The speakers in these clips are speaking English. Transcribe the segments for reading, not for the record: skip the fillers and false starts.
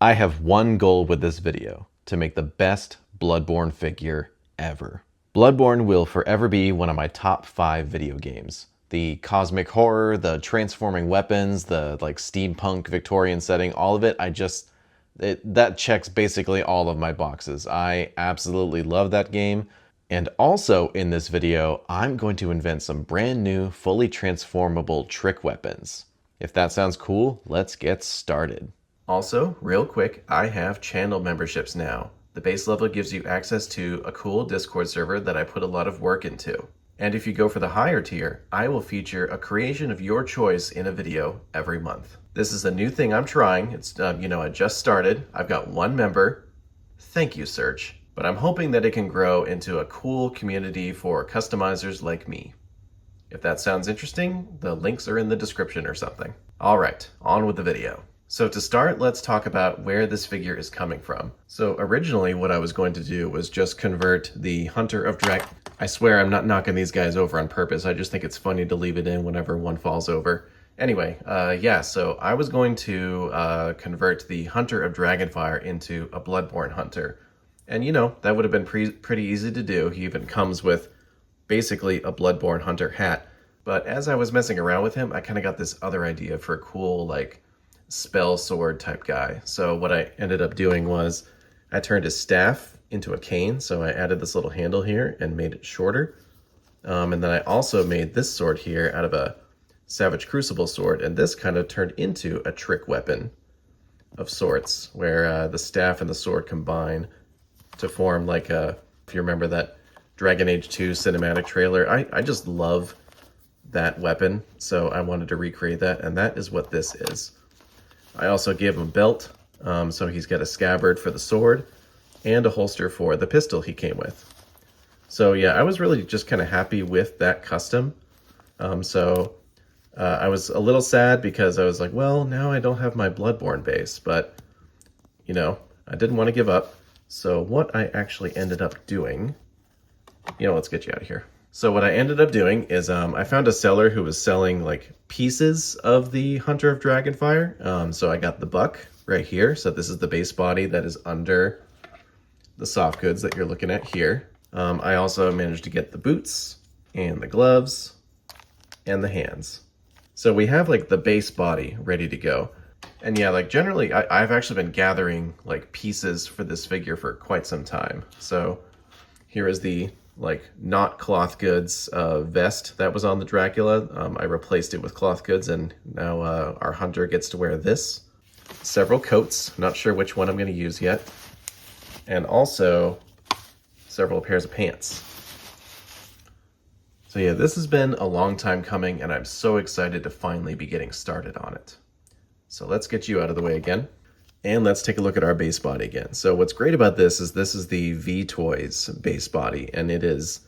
I have one goal with this video, to make the best Bloodborne figure ever. Bloodborne will forever be one of my top 5 video games. The cosmic horror, the transforming weapons, the steampunk Victorian setting, all of it, that checks basically all of my boxes. I absolutely love that game. And also in this video, I'm going to invent some brand new, fully transformable trick weapons. If that sounds cool, let's get started. Also, real quick, I have channel memberships now. The base level gives you access to a cool Discord server that I put a lot of work into. And if you go for the higher tier, I will feature a creation of your choice in a video every month. This is a new thing I'm trying. It's, I just started. I've got 1 member. Thank you, Search. But I'm hoping that it can grow into a cool community for customizers like me. If that sounds interesting, the links are in the description or something. All right, on with the video. So to start, let's talk about where this figure is coming from. So originally what I was going to do was just convert the Hunter of I swear I'm not knocking these guys over on purpose. I just think it's funny to leave it in whenever one falls over. Anyway, so I was going to convert the Hunter of Dragonfire into a Bloodborne Hunter. And that would have been pretty easy to do. He even comes with basically a Bloodborne Hunter hat. But as I was messing around with him, I kind of got this other idea for a cool, spell sword type guy. So what I ended up doing was I turned his staff into a cane. So I added this little handle here and made it shorter. And then I also made this sword here out of a Savage Crucible sword. And this kind of turned into a trick weapon of sorts, where the staff and the sword combine to form if you remember that Dragon Age 2 cinematic trailer, I just love that weapon. So I wanted to recreate that. And that is what this is. I also gave him a belt, so he's got a scabbard for the sword and a holster for the pistol he came with. So yeah, I was really just kind of happy with that custom. I was a little sad because I was like, well, now I don't have my Bloodborne base, but I didn't want to give up. So what I actually ended up doing, let's get you out of here. So what I ended up doing is I found a seller who was selling pieces of the Hunter of Dragonfire. So I got the buck right here. So this is the base body that is under the soft goods that you're looking at here. I also managed to get the boots and the gloves and the hands. So we have the base body ready to go. And yeah, generally I've actually been gathering pieces for this figure for quite some time. So here is the not cloth goods vest that was on the Dracula. I replaced it with cloth goods, and now our hunter gets to wear this. Several coats, not sure which one I'm going to use yet. And also several pairs of pants. So yeah, this has been a long time coming, and I'm so excited to finally be getting started on it. So let's get you out of the way again. And let's take a look at our base body again. So what's great about this is the V-Toys base body, and it is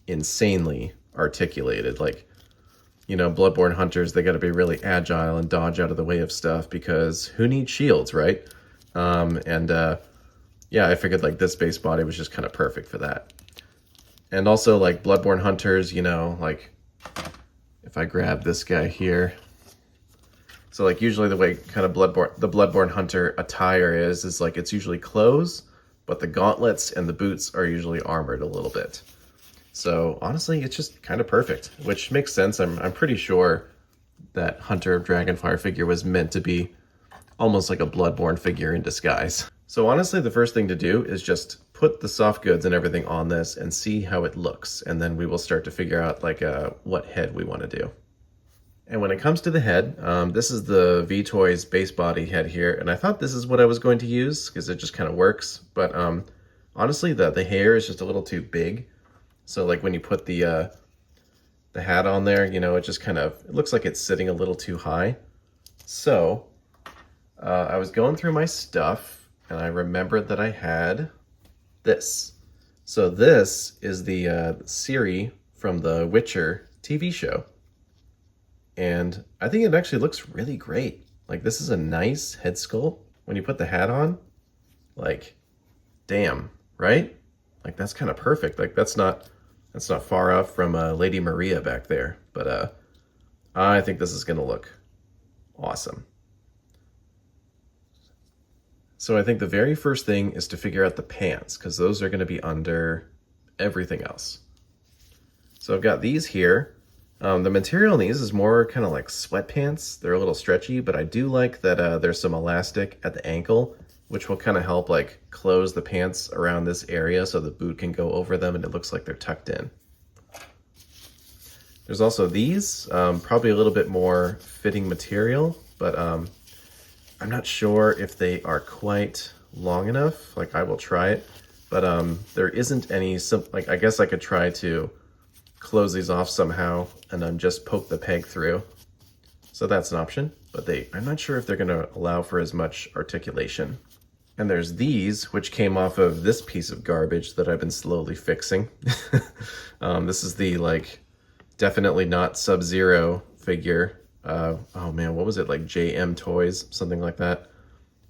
insanely articulated. Bloodborne Hunters, they got to be really agile and dodge out of the way of stuff, because who needs shields, right? Yeah, I figured this base body was just kind of perfect for that. And also Bloodborne Hunters, if I grab this guy here. So usually the way kind of the Bloodborne Hunter attire is it's usually clothes, but the gauntlets and the boots are usually armored a little bit. So honestly, it's just kind of perfect, which makes sense. I'm pretty sure that Hunter of Dragonfire figure was meant to be almost like a Bloodborne figure in disguise. So honestly, the first thing to do is just put the soft goods and everything on this and see how it looks. And then we will start to figure out what head we want to do. And when it comes to the head, this is the V-Toys base body head here. And I thought this is what I was going to use because it just kind of works. But honestly, the hair is just a little too big. So when you put the hat on there, it just it looks like it's sitting a little too high. So I was going through my stuff and I remembered that I had this. So this is the Ciri from the Witcher TV show. And I think it actually looks really great. This is a nice head sculpt. When you put the hat on, damn, right? That's kind of perfect. That's not far off from Lady Maria back there. But I think this is going to look awesome. So I think the very first thing is to figure out the pants, because those are going to be under everything else. So I've got these here. The material in these is more kind of like sweatpants. They're a little stretchy, but I do like that there's some elastic at the ankle, which will kind of help like close the pants around this area so the boot can go over them and it looks like they're tucked in. There's also these, probably a little bit more fitting material, but I'm not sure if they are quite long enough. Like, I will try it, but there isn't any, like, I guess I could try to close these off somehow and then just poke the peg through. So that's an option, but I'm not sure if they're gonna allow for as much articulation. And there's these, which came off of this piece of garbage that I've been slowly fixing. This is the, like, definitely not Sub-Zero figure. Oh man, what was it, like JM Toys, something like that.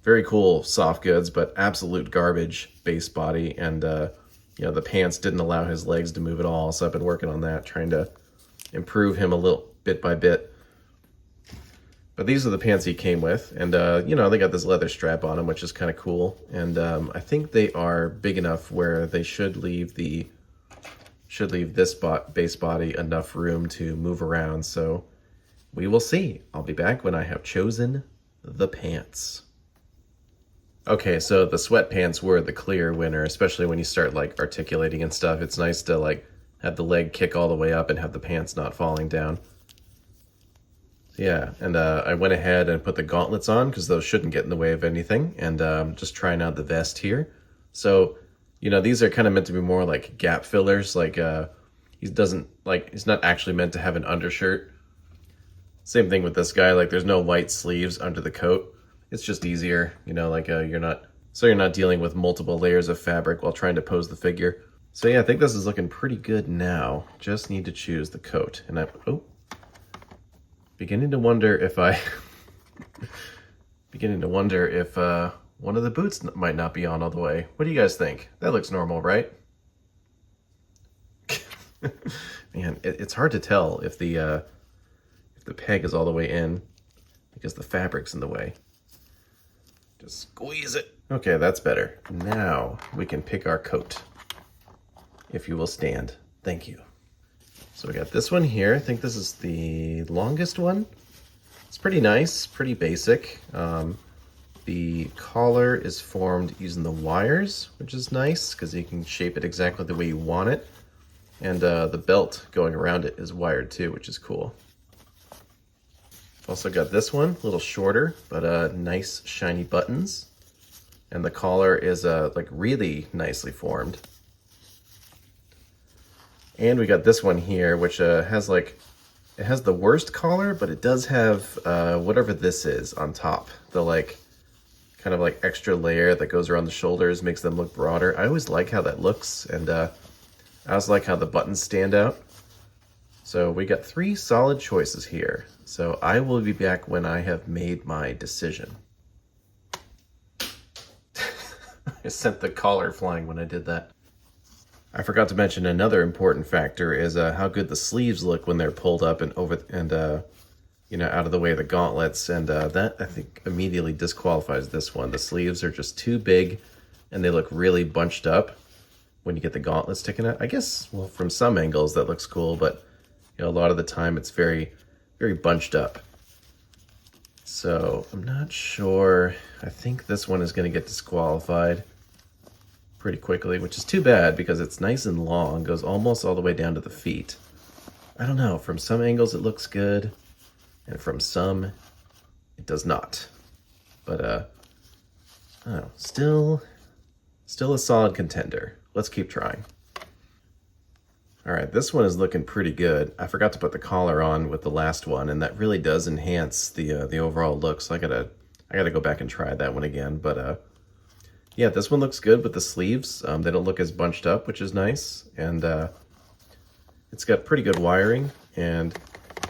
Very cool soft goods, but absolute garbage base body, and you know, the pants didn't allow his legs to move at all, so I've been working on that, trying to improve him a little bit by bit. But these are the pants he came with, and you know, they got this leather strap on them, which is kind of cool, and I think they are big enough where they should leave this base body enough room to move around, so we will see. I'll be back when I have chosen the pants. Okay, so the sweatpants were the clear winner, especially when you start like articulating and stuff. It's nice to like have the leg kick all the way up and have the pants not falling down. Yeah, and I went ahead and put the gauntlets on because those shouldn't get in the way of anything, and just trying out the vest here. So, you know, these are kind of meant to be more like gap fillers. Like he's not actually meant to have an undershirt. Same thing with this guy. Like, there's no white sleeves under the coat. It's just easier, you know, like you're not dealing with multiple layers of fabric while trying to pose the figure. So yeah, I think this is looking pretty good now. Just need to choose the coat, and beginning to wonder if one of the boots might not be on all the way. What do you guys think? That looks normal, right? Man, it's hard to tell if the peg is all the way in because the fabric's in the way. Just squeeze it. Okay, that's better. Now we can pick our coat. If you will stand. Thank you. So we got this one here. I think this is the longest one. It's pretty nice, pretty basic. The collar is formed using the wires, which is nice because you can shape it exactly the way you want it. And the belt going around it is wired too, which is cool. Also got this one, a little shorter, but nice shiny buttons. And the collar is like really nicely formed. And we got this one here, which has the worst collar, but it does have whatever this is on top. The like kind of like extra layer that goes around the shoulders makes them look broader. I always like how that looks, and I also like how the buttons stand out. So we got 3 solid choices here. So I will be back when I have made my decision. I sent the collar flying when I did that. I forgot to mention another important factor is how good the sleeves look when they're pulled up and over and you know, out of the way of the gauntlets, and that I think immediately disqualifies this one. The sleeves are just too big and they look really bunched up when you get the gauntlets sticking out. I guess, well, from some angles that looks cool, but you know, a lot of the time it's very, very bunched up. So I'm not sure. I think this one is going to get disqualified pretty quickly, which is too bad because it's nice and long, goes almost all the way down to the feet. I don't know, from some angles it looks good, and from some it does not. But I don't know, still a solid contender. Let's keep trying. All right, this one is looking pretty good. I forgot to put the collar on with the last one, and that really does enhance the overall look. So I gotta go back and try that one again. But yeah, this one looks good with the sleeves. They don't look as bunched up, which is nice, and it's got pretty good wiring. And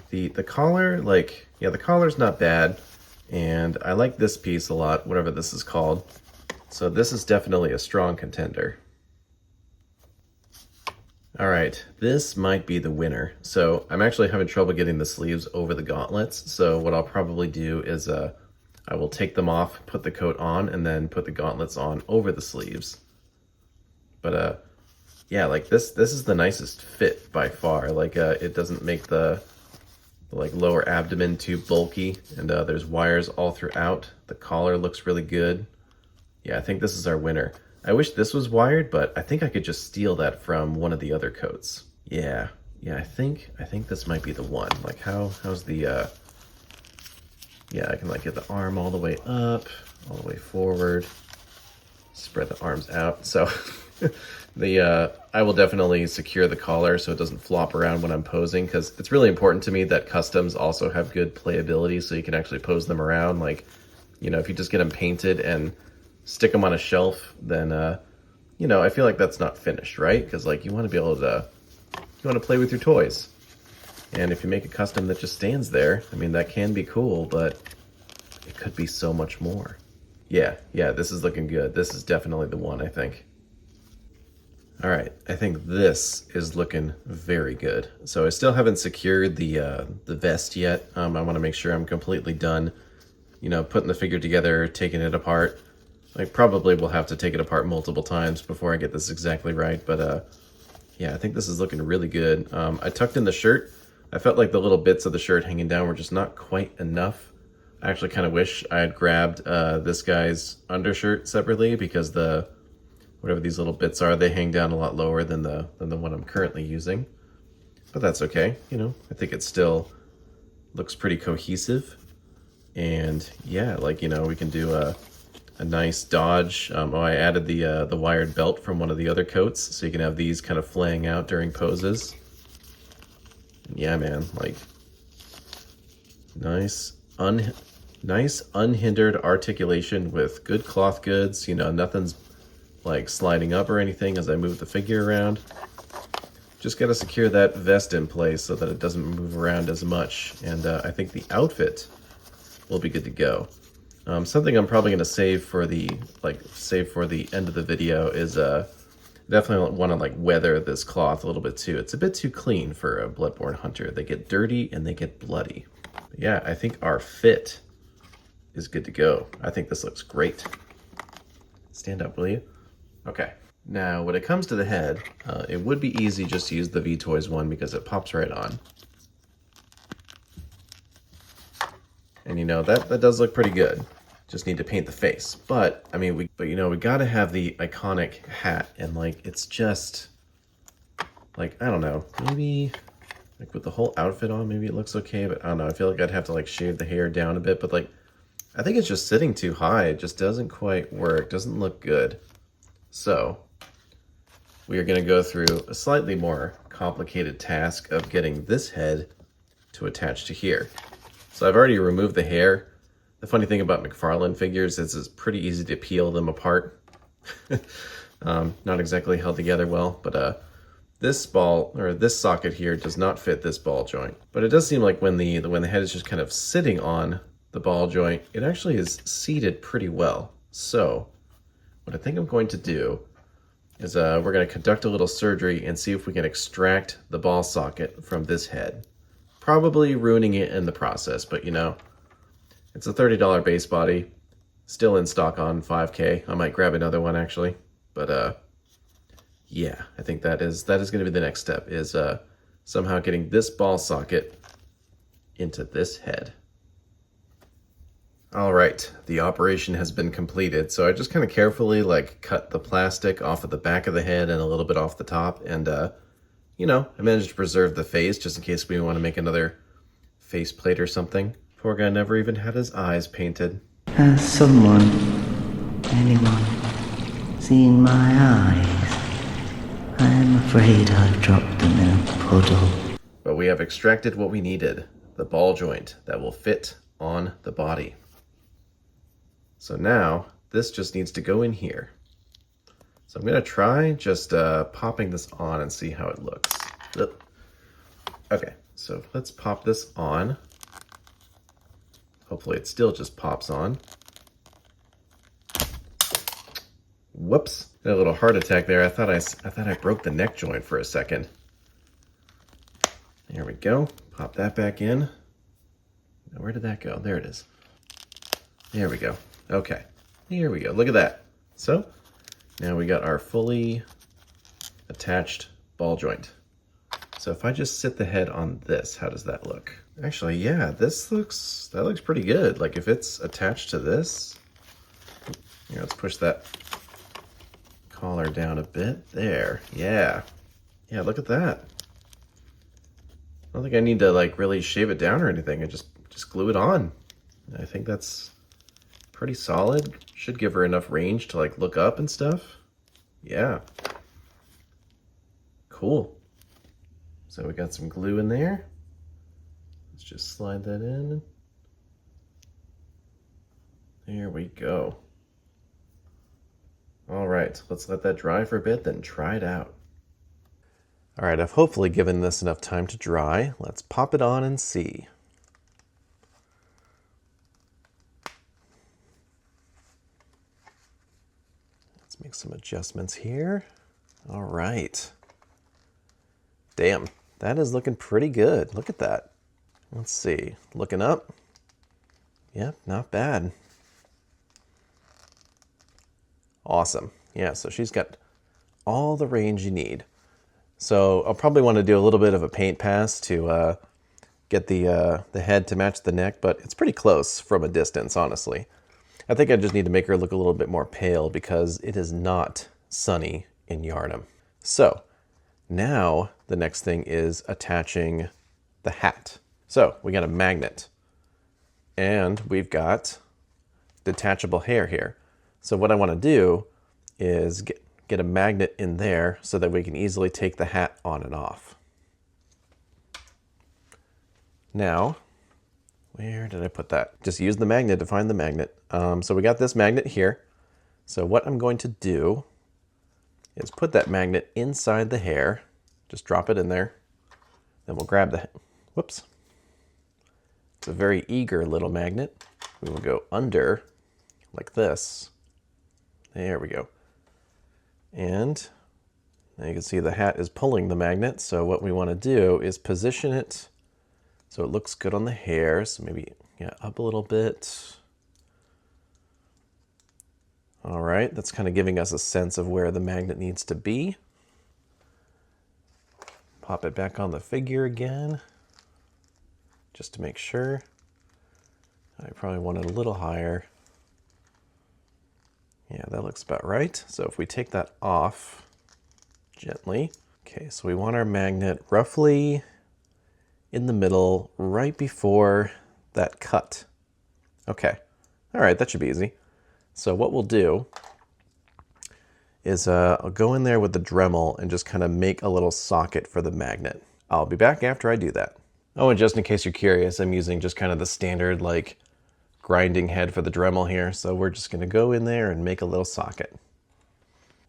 the collar, like, yeah, the collar's not bad, and I like this piece a lot, whatever this is called. So this is definitely a strong contender. All right, this might be the winner. So I'm actually having trouble getting the sleeves over the gauntlets. So what I'll probably do is I will take them off, put the coat on, and then put the gauntlets on over the sleeves. But yeah, like this is the nicest fit by far. Like it doesn't make the like lower abdomen too bulky, and there's wires all throughout. The collar looks really good. Yeah, I think this is our winner. I wish this was wired, but I think I could just steal that from one of the other coats. Yeah, I think this might be the one. Like how's the yeah, I can like get the arm all the way up, all the way forward, spread the arms out. So I will definitely secure the collar so it doesn't flop around when I'm posing, because it's really important to me that customs also have good playability so you can actually pose them around. Like, you know, if you just get them painted and stick them on a shelf, then, you know, I feel like that's not finished, right? Because like you want to be able to, you want to play with your toys. And if you make a custom that just stands there, I mean, that can be cool, but it could be so much more. Yeah, this is looking good. This is definitely the one, I think. All right, I think this is looking very good. So I still haven't secured the vest yet. I want to make sure I'm completely done, you know, putting the figure together, taking it apart. Like probably will have to take it apart multiple times before I get this exactly right. But yeah, I think this is looking really good. I tucked in the shirt. I felt like the little bits of the shirt hanging down were just not quite enough. I actually kind of wish I had grabbed this guy's undershirt separately, because whatever these little bits are, they hang down a lot lower than the one I'm currently using. But that's okay, you know, I think it still looks pretty cohesive. And yeah, like, you know, we can do a nice dodge. I added the wired belt from one of the other coats, so you can have these kind of flaying out during poses. Yeah, man, like nice unhindered articulation with good cloth goods. You know, nothing's like sliding up or anything as I move the figure around. Just got to secure that vest in place so that it doesn't move around as much. And I think the outfit will be good to go. Something I'm probably going to save for the end of the video is definitely want to like weather this cloth a little bit too. It's a bit too clean for a Bloodborne Hunter. They get dirty and they get bloody. But yeah, I think our fit is good to go. I think this looks great. Stand up, will you? Okay. Now, when it comes to the head, it would be easy just to use the VToys one because it pops right on. And you know, that does look pretty good. Just need to paint the face. But I mean, we gotta have the iconic hat, and like it's just like, I don't know, maybe like with the whole outfit on, maybe it looks okay, but I don't know. I feel like I'd have to like shave the hair down a bit, but like I think it's just sitting too high. It just doesn't quite work, doesn't look good. So we are gonna go through a slightly more complicated task of getting this head to attach to here. So I've already removed the hair. The funny thing about McFarlane figures is it's pretty easy to peel them apart. Not exactly held together well, but this ball, or this socket here, does not fit this ball joint. But it does seem like when the head is just kind of sitting on the ball joint, it actually is seated pretty well. So what I think I'm going to do is we're going to conduct a little surgery and see if we can extract the ball socket from this head. Probably ruining it in the process, but you know, it's a $30 base body, still in stock on 5K. I might grab another one actually, but yeah, I think that is going to be the next step, is somehow getting this ball socket into this head. All right, the operation has been completed. So I just kind of carefully like cut the plastic off of the back of the head and a little bit off the top, and you know, I managed to preserve the face just in case we want to make another face plate or something. Poor guy never even had his eyes painted. Has anyone seen my eyes? I'm afraid I've dropped them in a puddle. But we have extracted what we needed, the ball joint that will fit on the body. So now this just needs to go in here. So I'm gonna try just popping this on and see how it looks. Okay, so let's pop this on. Hopefully it still just pops on. Whoops, got a little heart attack there. I thought I broke the neck joint for a second. There we go. Pop that back in. Now where did that go? There it is. There we go. Okay, here we go. Look at that. So now we got our fully attached ball joint. So if I just sit the head on this, how does that look? Actually, yeah, that looks pretty good. Like if it's attached to this, here, let's push that collar down a bit. There, yeah. Yeah, look at that. I don't think I need to like really shave it down or anything. I just glue it on. I think that's pretty solid. Should give her enough range to like look up and stuff. Yeah. Cool. So we got some glue in there. Let's just slide that in. There we go. All right, let's let that dry for a bit, then try it out. All right, I've hopefully given this enough time to dry. Let's pop it on and see. Let's make some adjustments here. All right. Damn, that is looking pretty good. Look at that. Let's see, looking up. Yep, not bad. Awesome. Yeah, so she's got all the range you need. So I'll probably want to do a little bit of a paint pass to get the head to match the neck, but it's pretty close from a distance, honestly. I think I just need to make her look a little bit more pale because it is not sunny in Yharnam. So now the next thing is attaching the hat. So we got a magnet and we've got detachable hair here. So what I want to do is get a magnet in there so that we can easily take the hat on and off. Now, where did I put that? Just use the magnet to find the magnet. So we got this magnet here. So what I'm going to do is put that magnet inside the hair. Just drop it in there. Then we'll grab the, whoops. It's a very eager little magnet. We will go under like this. There we go. And now you can see the hat is pulling the magnet. So what we want to do is position it so it looks good on the hair. So maybe up a little bit. All right, that's kind of giving us a sense of where the magnet needs to be. Pop it back on the figure again, just to make sure. I probably want it a little higher. Yeah, that looks about right. So if we take that off gently. Okay, so we want our magnet roughly in the middle, right before that cut. Okay, all right, that should be easy. So what we'll do is I'll go in there with the Dremel and just kind of make a little socket for the magnet. I'll be back after I do that. Oh, and just in case you're curious, I'm using just kind of the standard like grinding head for the Dremel here. So we're just gonna go in there and make a little socket.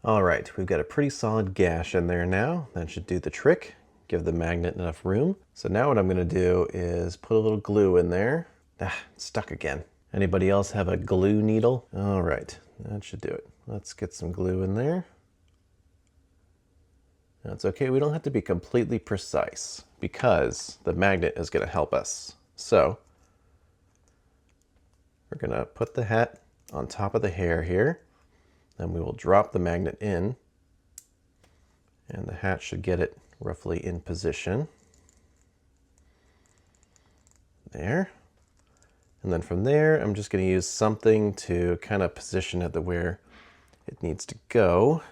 All right, we've got a pretty solid gash in there now. That should do the trick, give the magnet enough room. So now what I'm gonna do is put a little glue in there. Ah, it's stuck again. Anybody else have a glue needle? All right, that should do it. Let's get some glue in there. That's okay, we don't have to be completely precise because the magnet is gonna help us. So we're gonna put the hat on top of the hair here, then we will drop the magnet in, and the hat should get it roughly in position. There. And then from there, I'm just gonna use something to kind of position it where it needs to go.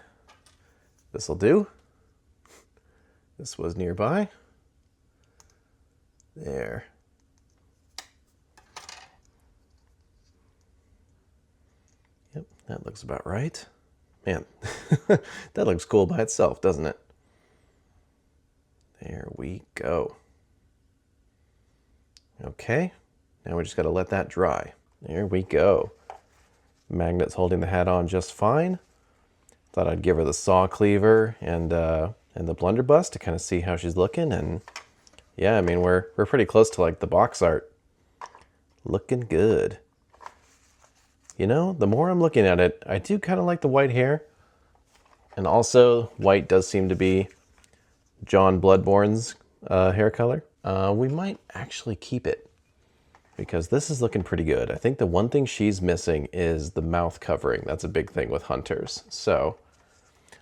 This'll do. This was nearby. There. Yep, that looks about right. Man, that looks cool by itself, doesn't it? There we go. Okay, now we just gotta let that dry. There we go. Magnet's holding the hat on just fine. Thought I'd give her the saw cleaver and the blunderbuss to kind of see how she's looking. And yeah, I mean, we're pretty close to like the box art. Looking good. You know, the more I'm looking at it, I do kind of like the white hair. And also, white does seem to be John Bloodborne's hair color. We might actually keep it. because this is looking pretty good. I think the one thing she's missing is the mouth covering. That's a big thing with hunters. So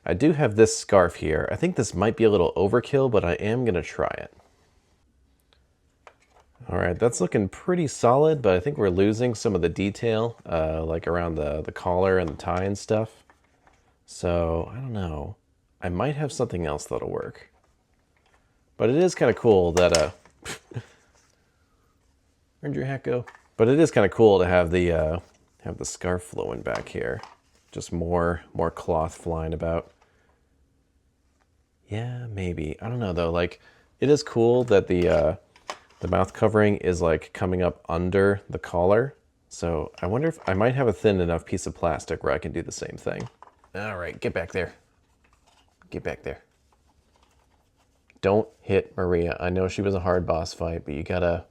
I do have this scarf here. I think this might be a little overkill, but I am going to try it. All right, that's looking pretty solid, but I think we're losing some of the detail, like around the collar and the tie and stuff. So, I don't know. I might have something else that'll work. But it is kind of cool that, where'd your hat go? But it is kind of cool to have the scarf flowing back here. Just more cloth flying about. Yeah, maybe. I don't know, though. Like, it is cool that the mouth covering is like coming up under the collar. So I wonder if I might have a thin enough piece of plastic where I can do the same thing. All right, get back there. Get back there. Don't hit Maria. I know she was a hard boss fight, but you gotta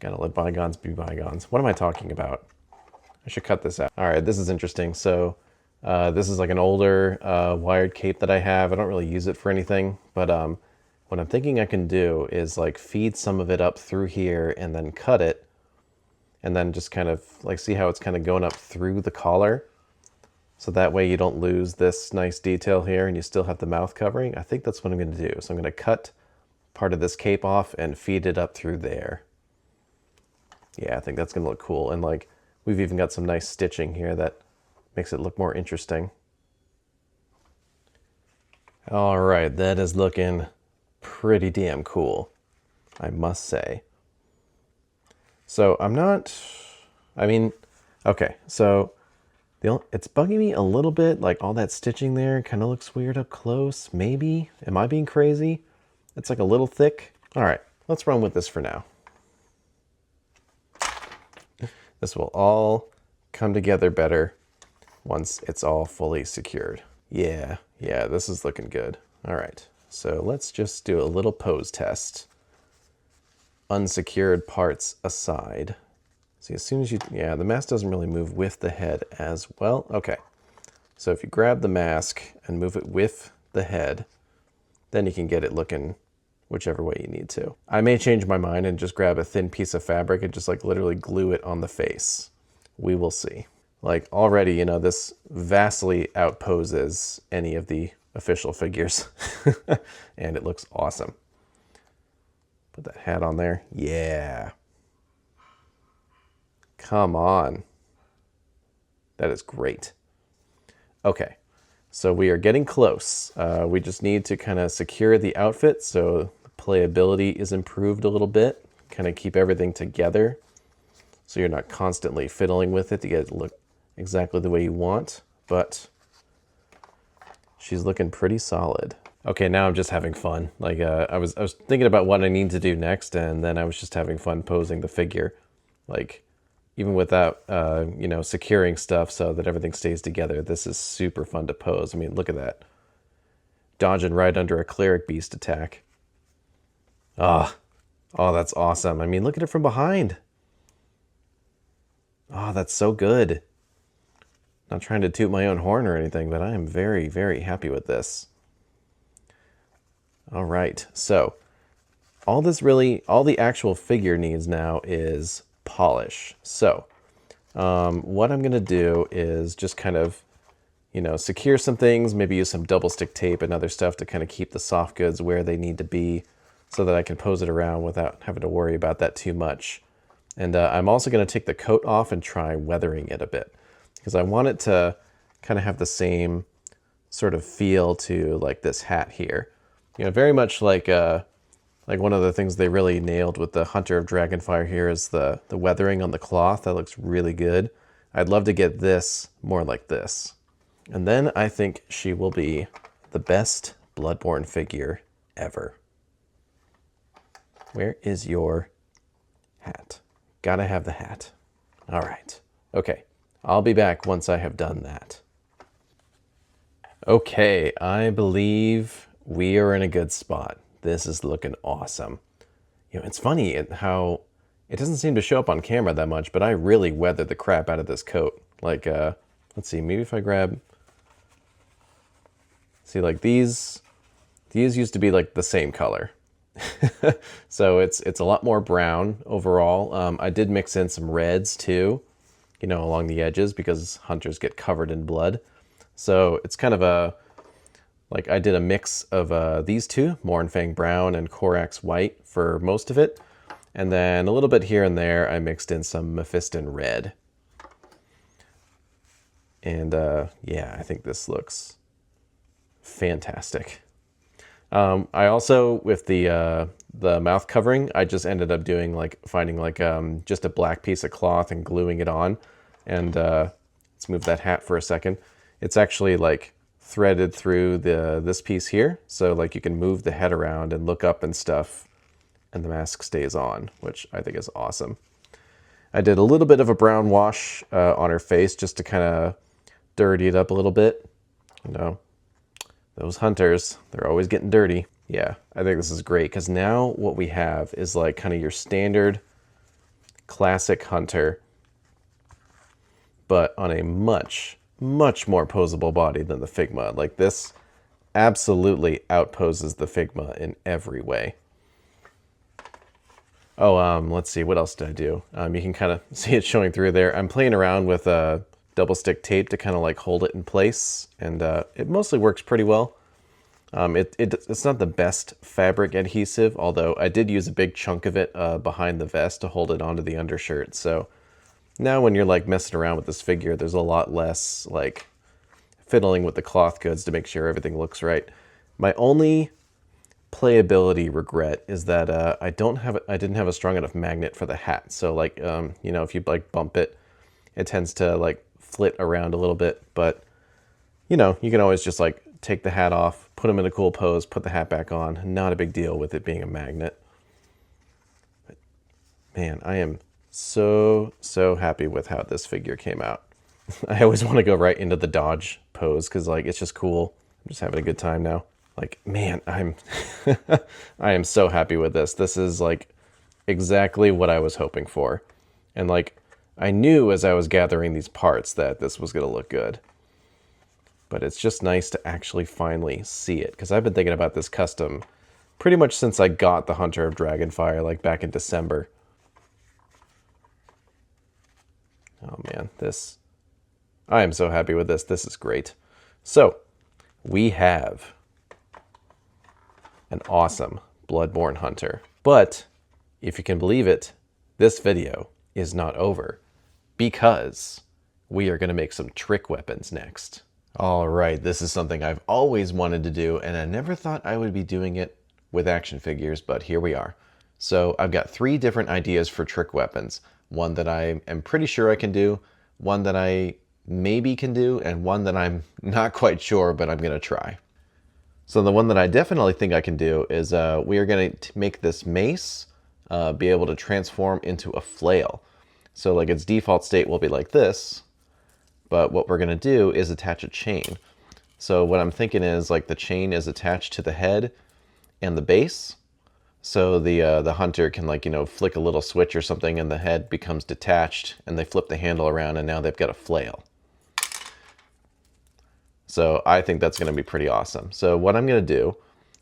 let bygones be bygones. What am I talking about? I should cut this out. All right, this is interesting. So this is like an older wired cape that I have. I don't really use it for anything, but what I'm thinking I can do is like feed some of it up through here and then cut it, and then just kind of like see how it's kind of going up through the collar. So that way you don't lose this nice detail here and you still have the mouth covering. I think that's what I'm going to do. So I'm going to cut part of this cape off and feed it up through there. Yeah, I think that's going to look cool. And like we've even got some nice stitching here that makes it look more interesting. All right, that is looking pretty damn cool, I must say. So okay, so it's bugging me a little bit, like all that stitching there kind of looks weird up close, maybe. Am I being crazy? It's like a little thick. All right, let's run with this for now. This will all come together better once it's all fully secured. Yeah, this is looking good. All right. So let's just do a little pose test. Unsecured parts aside. See, as soon as the mask doesn't really move with the head as well. Okay. So if you grab the mask and move it with the head, then you can get it looking whichever way you need to. I may change my mind and just grab a thin piece of fabric and just like literally glue it on the face. We will see. Like already, you know, this vastly outposes any of the official figures and it looks awesome. Put that hat on there. Yeah. Come on. That is great. Okay, so we are getting close. We just need to kind of secure the outfit so the playability is improved a little bit, kind of keep everything together so you're not constantly fiddling with it to get it to look exactly the way you want, but she's looking pretty solid. Okay, now I'm just having fun. Like I was thinking about what I need to do next, and then I was just having fun posing the figure, like even without you know, securing stuff so that everything stays together. This is super fun to pose. I mean, look at that, dodging right under a cleric beast attack. Oh, that's awesome. I mean, look at it from behind. Oh, that's so good. Not trying to toot my own horn or anything, but I am very, very happy with this. All right, so all the actual figure needs now is polish. So what I'm gonna do is just kind of, you know, secure some things, maybe use some double stick tape and other stuff to kind of keep the soft goods where they need to be so that I can pose it around without having to worry about that too much. And I'm also gonna take the coat off and try weathering it a bit, because I want it to kind of have the same sort of feel to like this hat here. You know, very much like one of the things they really nailed with the Hunter of Dragonfire here is the weathering on the cloth. That looks really good. I'd love to get this more like this. And then I think she will be the best Bloodborne figure ever. Where is your hat? Gotta have the hat. All right. Okay. I'll be back once I have done that. Okay, I believe we are in a good spot. This is looking awesome. You know, it's funny how it doesn't seem to show up on camera that much, but I really weathered the crap out of this coat. Like, let's see, maybe if I grab... See, like these used to be like the same color. So it's a lot more brown overall. I did mix in some reds too, you know, along the edges because hunters get covered in blood. So it's kind of a, like I did a mix of these two, Mournfang Brown and Korax White for most of it. And then a little bit here and there, I mixed in some Mephiston Red. And yeah, I think this looks fantastic. I also, with the mouth covering, I just ended up doing like, finding like just a black piece of cloth and gluing it on. And let's move that hat for a second. It's actually like threaded through this piece here. So like you can move the head around and look up and stuff, and the mask stays on, which I think is awesome. I did a little bit of a brown wash on her face just to kind of dirty it up a little bit. You know, those hunters, they're always getting dirty. Yeah, I think this is great because now what we have is like kind of your standard classic hunter, but on a much more poseable body than the Figma. Like this absolutely outposes the Figma in every way. Oh, let's see, what else did I do? You can kind of see it showing through there. I'm playing around with double stick tape to kind of like hold it in place, and it mostly works pretty well. It's not the best fabric adhesive, although I did use a big chunk of it behind the vest to hold it onto the undershirt. So now when you're like messing around with this figure, there's a lot less like fiddling with the cloth goods to make sure everything looks right. My only playability regret is that I didn't have a strong enough magnet for the hat. So like, you know, if you like bump it, it tends to like flit around a little bit, but you know, you can always just like take the hat off, put them in a cool pose, put the hat back on. Not a big deal with it being a magnet. But man, I am so happy with how this figure came out. I always want to go right into the dodge pose because like it's just cool. I'm just having a good time now. Like, man, I am so happy with this. This is like exactly what I was hoping for. And like, I knew as I was gathering these parts that this was going to look good. But it's just nice to actually finally see it, because I've been thinking about this custom pretty much since I got the Hunter of Dragonfire, like back in December. Oh man, I am so happy with this. This is great. So, we have an awesome Bloodborne Hunter. But, if you can believe it, this video is not over, because we are going to make some trick weapons next. All right, this is something I've always wanted to do, and I never thought I would be doing it with action figures, but here we are. So I've got 3 different ideas for trick weapons. One that I am pretty sure I can do, one that I maybe can do, and one that I'm not quite sure, but I'm going to try. So the one that I definitely think I can do is we are going to make this mace be able to transform into a flail. So like its default state will be like this, but what we're going to do is attach a chain. So what I'm thinking is like the chain is attached to the head and the base. So the hunter can, like, you know, flick a little switch or something and the head becomes detached and they flip the handle around and now they've got a flail. So I think that's going to be pretty awesome. So what I'm going to do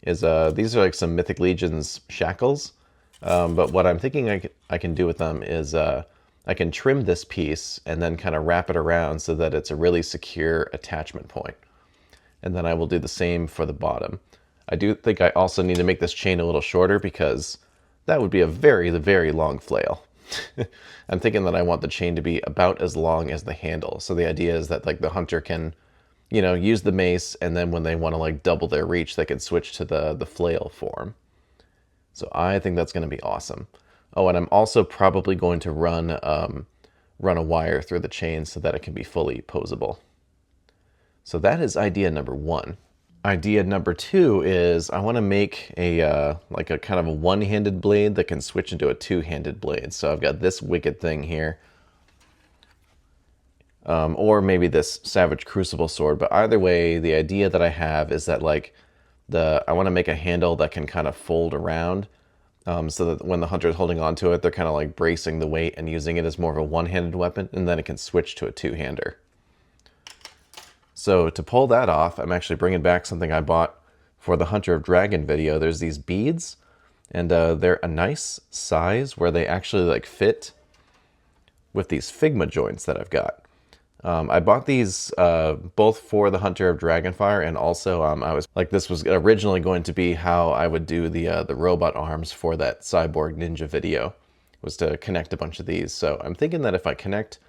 is these are like some Mythic Legions shackles. But what I'm thinking I can do with them is I can trim this piece and then kind of wrap it around so that it's a really secure attachment point. And then I will do the same for the bottom. I do think I also need to make this chain a little shorter because that would be a very long flail. I'm thinking that I want the chain to be about as long as the handle. So the idea is that like the hunter can, you know, use the mace, and then when they want to like double their reach, they can switch to the flail form. So I think that's going to be awesome. Oh, and I'm also probably going to run a wire through the chain so that it can be fully poseable. So that is idea number 1. Idea number 2 is I want to make a like a kind of a one-handed blade that can switch into a two-handed blade. So I've got this wicked thing here, or maybe this Savage Crucible sword. But either way, the idea that I have is that like I want to make a handle that can kind of fold around, so that when the hunter is holding onto it, they're kind of like bracing the weight and using it as more of a one-handed weapon, and then it can switch to a two-hander. So to pull that off, I'm actually bringing back something I bought for the Hunter of Dragon video. There's these beads, And they're a nice size where they actually like fit with these Figma joints that I've got. I bought these both for the Hunter of Dragonfire, and also I was like, this was originally going to be how I would do the robot arms for that Cyborg Ninja video, was to connect a bunch of these. So I'm thinking that if I connect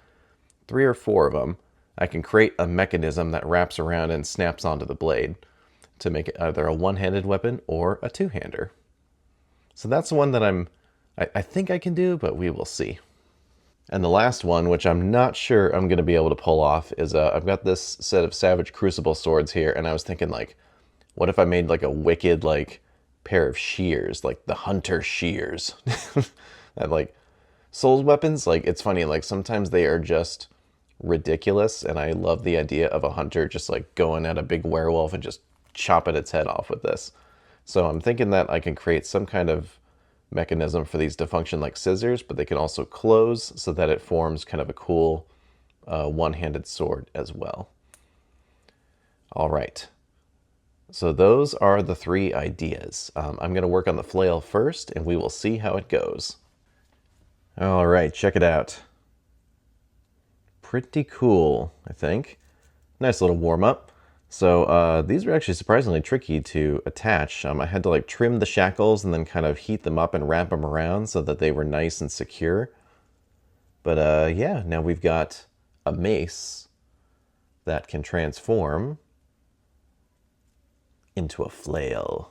3 or 4 of them, I can create a mechanism that wraps around and snaps onto the blade to make it either a one-handed weapon or a two-hander. So that's the one that I think I can do, but we will see. And the last one, which I'm not sure I'm going to be able to pull off, is I've got this set of Savage Crucible swords here, and I was thinking, like, what if I made like a wicked like pair of shears, like the Hunter shears? That like Souls weapons, like, it's funny, like sometimes they are just ridiculous, and I love the idea of a hunter just like going at a big werewolf and just chopping its head off with this. So I'm thinking that I can create some kind of mechanism for these to function like scissors, but they can also close so that it forms kind of a cool one-handed sword as well. All right. So those are the 3 ideas. I'm going to work on the flail first, and we will see how it goes. All right, check it out. Pretty cool, I think. Nice little warm-up. So these are actually surprisingly tricky to attach. I had to like trim the shackles and then kind of heat them up and wrap them around so that they were nice and secure. But yeah, now we've got a mace that can transform into a flail.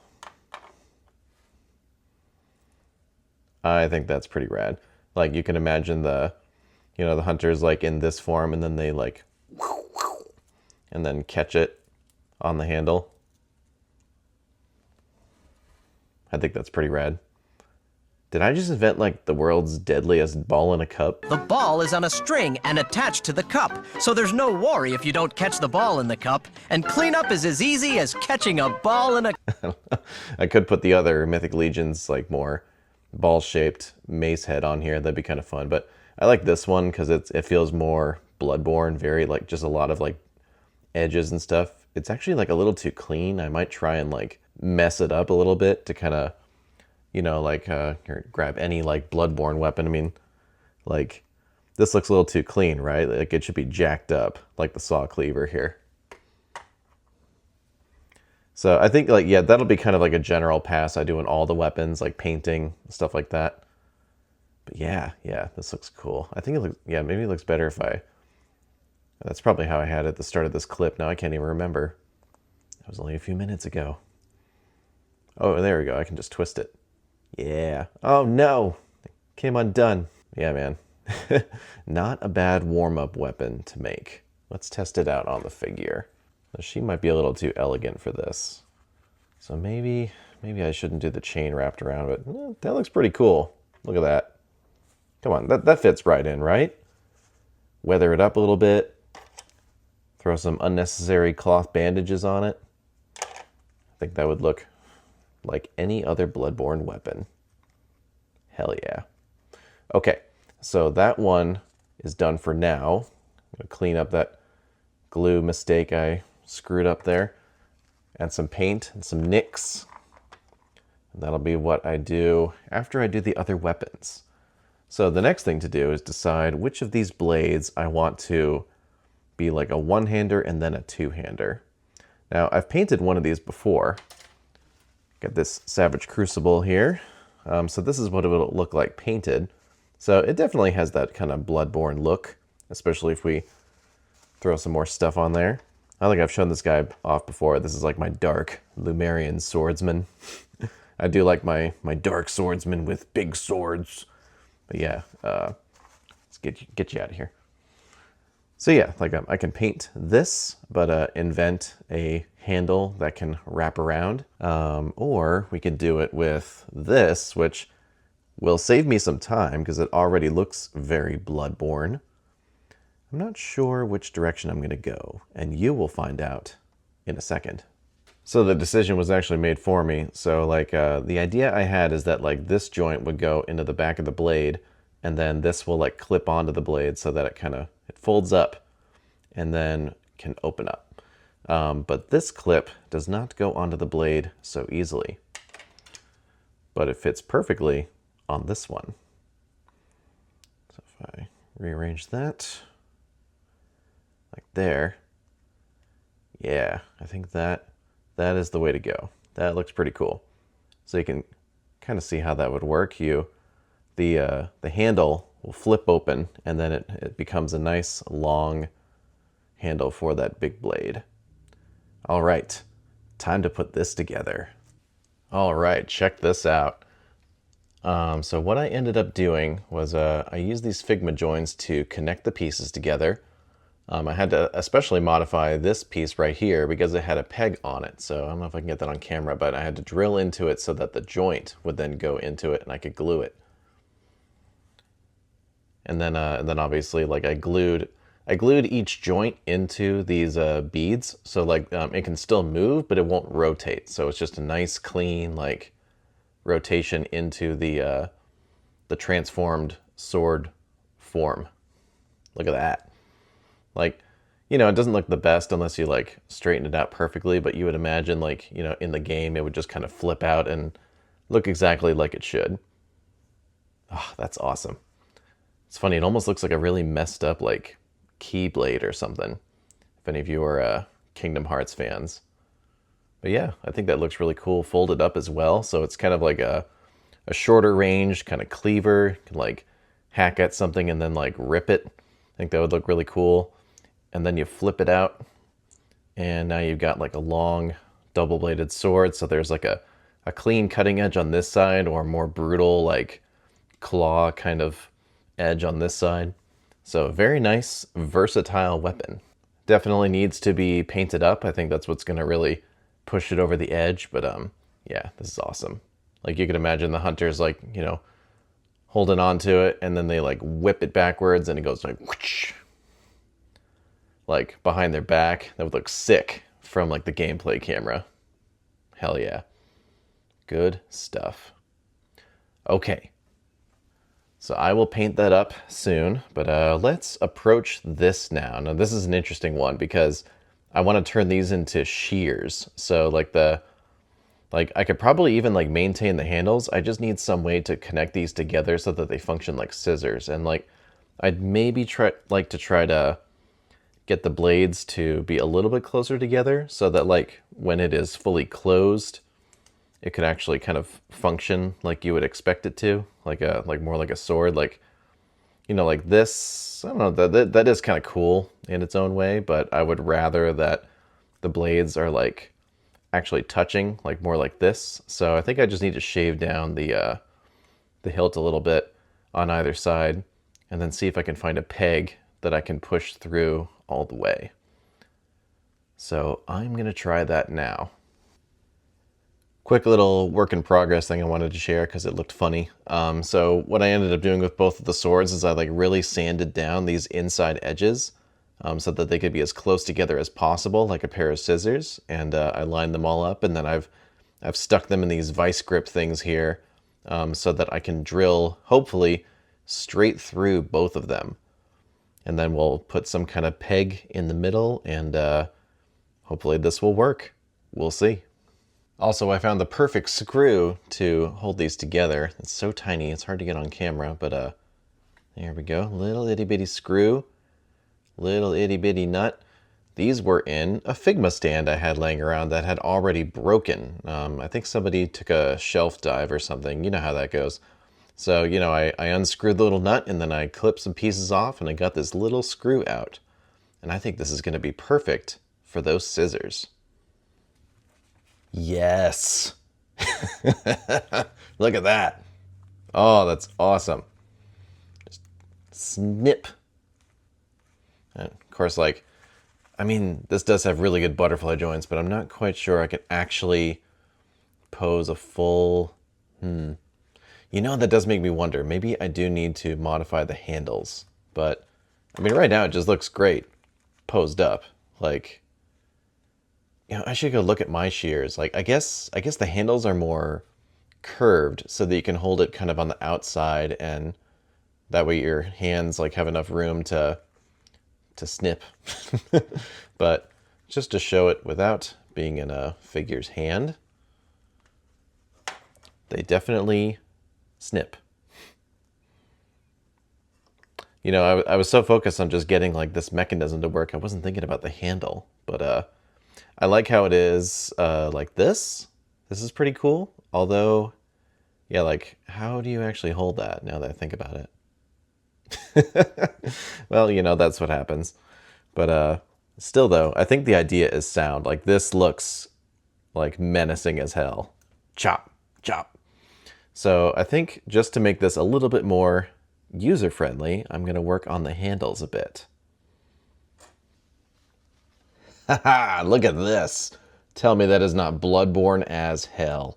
I think that's pretty rad. Like, you can imagine the hunters like in this form, and then they like and then catch it on the handle. I think that's pretty rad. Did I just invent like the world's deadliest ball in a cup? The ball is on a string and attached to the cup, so there's no worry if you don't catch the ball in the cup, and cleanup is as easy as catching a ball in a... I could put the other Mythic Legions, like more ball-shaped mace head on here. That'd be kind of fun, but I like this one because it feels more Bloodborne, very like just a lot of like edges and stuff. It's actually like a little too clean. I might try and like mess it up a little bit to kind of, like here, grab any like Bloodborne weapon. I mean, like, this looks a little too clean, right? Like, it should be jacked up like the saw cleaver here. So I think, like, yeah, that'll be kind of like a general pass I do in all the weapons, like painting, stuff like that. But yeah, this looks cool. I think it looks, yeah, maybe it looks better if that's probably how I had it at the start of this clip. Now I can't even remember. That was only a few minutes ago. Oh, there we go. I can just twist it. Yeah. Oh no, it came undone. Yeah, man. Not a bad warm-up weapon to make. Let's test it out on the figure. She might be a little too elegant for this. So maybe I shouldn't do the chain wrapped around it. That looks pretty cool. Look at that. Come on, that fits right in, right? Weather it up a little bit. Throw some unnecessary cloth bandages on it. I think that would look like any other Bloodborne weapon. Hell yeah. Okay, so that one is done for now. I'm gonna clean up that glue mistake I screwed up there. Add some paint and some nicks. And that'll be what I do after I do the other weapons. So the next thing to do is decide which of these blades I want to be like a one-hander and then a two-hander. Now, I've painted one of these before. Got this Savage Crucible here. So this is what it will look like painted. So it definitely has that kind of Bloodborne look, especially if we throw some more stuff on there. I think I've shown this guy off before. This is like my dark Lumerian swordsman. I do like my dark swordsman with big swords. But yeah, let's get you out of here. So yeah, like I can paint this, but invent a handle that can wrap around. Or we could do it with this, which will save me some time because it already looks very Bloodborne. I'm not sure which direction I'm going to go, and you will find out in a second. So the decision was actually made for me. So like the idea I had is that like this joint would go into the back of the blade, and then this will like clip onto the blade so that it folds up and then can open up. But this clip does not go onto the blade so easily. but it fits perfectly on this one. So if I rearrange that like there, yeah, I think that is the way to go. That looks pretty cool. So you can kind of see how that would work. The handle will flip open, and then it becomes a nice long handle for that big blade. All right, time to put this together. All right, check this out. So what I ended up doing was I used these Figma joins to connect the pieces together. I had to especially modify this piece right here because it had a peg on it. So I don't know if I can get that on camera, but I had to drill into it so that the joint would then go into it and I could glue it. And then obviously, like, I glued each joint into these beads, so like it can still move, but it won't rotate. So it's just a nice, clean, like, rotation into the transformed sword form. Look at that. Like, you know, it doesn't look the best unless you like straighten it out perfectly, but you would imagine, like, you know, in the game it would just kind of flip out and look exactly like it should. Oh, that's awesome. It's funny, it almost looks like a really messed up, like, Keyblade or something, if any of you are Kingdom Hearts fans. But yeah, I think that looks really cool, folded up as well, so it's kind of like a shorter range kind of cleaver. You can like hack at something and then like rip it. I think that would look really cool. And then you flip it out, and now you've got like a long double-bladed sword, so there's like a clean cutting edge on this side, or more brutal like claw kind of edge on this side. So very nice, versatile weapon. Definitely needs to be painted up. I think that's what's going to really push it over the edge. But yeah, this is awesome. Like, you could imagine the hunters, like, you know, holding on to it, and then they like whip it backwards and it goes like whoosh, like behind their back. That would look sick from like the gameplay camera. Hell yeah. Good stuff. Okay. So I will paint that up soon, but let's approach this now. Now this is an interesting one because I want to turn these into shears. So like I could probably even like maintain the handles. I just need some way to connect these together so that they function like scissors. And like I'd maybe try to get the blades to be a little bit closer together so that like when it is fully closed, it could actually kind of function like you would expect it to, like more like a sword, like, you know, like this. I don't know, that is kind of cool in its own way, but I would rather that the blades are like actually touching, like more like this. So I think I just need to shave down the hilt a little bit on either side, and then see if I can find a peg that I can push through all the way. So I'm gonna try that now. Quick little work in progress thing I wanted to share because it looked funny. So what I ended up doing with both of the swords is I like really sanded down these inside edges so that they could be as close together as possible, like a pair of scissors. And I lined them all up, and then I've stuck them in these vice grip things here so that I can drill, hopefully, straight through both of them. And then we'll put some kind of peg in the middle, and hopefully this will work. We'll see. Also, I found the perfect screw to hold these together. It's so tiny, it's hard to get on camera, but there we go. Little itty bitty screw, little itty bitty nut. These were in a Figma stand I had laying around that had already broken. I think somebody took a shelf dive or something. You know how that goes. So, you know, I unscrewed the little nut, and then I clipped some pieces off, and I got this little screw out. And I think this is going to be perfect for those scissors. Yes. Look at that. Oh, that's awesome. Just snip. And of course, like, I mean, this does have really good butterfly joints, but I'm not quite sure I could actually pose a full... You know, that does make me wonder. Maybe I do need to modify the handles. But, I mean, right now it just looks great posed up. Like... You know, I should go look at my shears. Like, I guess the handles are more curved so that you can hold it kind of on the outside, and that way your hands like have enough room to snip. But just to show it without being in a figure's hand, they definitely snip. You know, I was so focused on just getting like this mechanism to work, I wasn't thinking about the handle. But I like how it is like this. This is pretty cool. Although, yeah, like how do you actually hold that now that I think about it? Well, you know, that's what happens. But still though, I think the idea is sound. Like this looks like menacing as hell. Chop, chop. So I think just to make this a little bit more user-friendly, I'm going to work on the handles a bit. Haha, look at this. Tell me that is not Bloodborne as hell.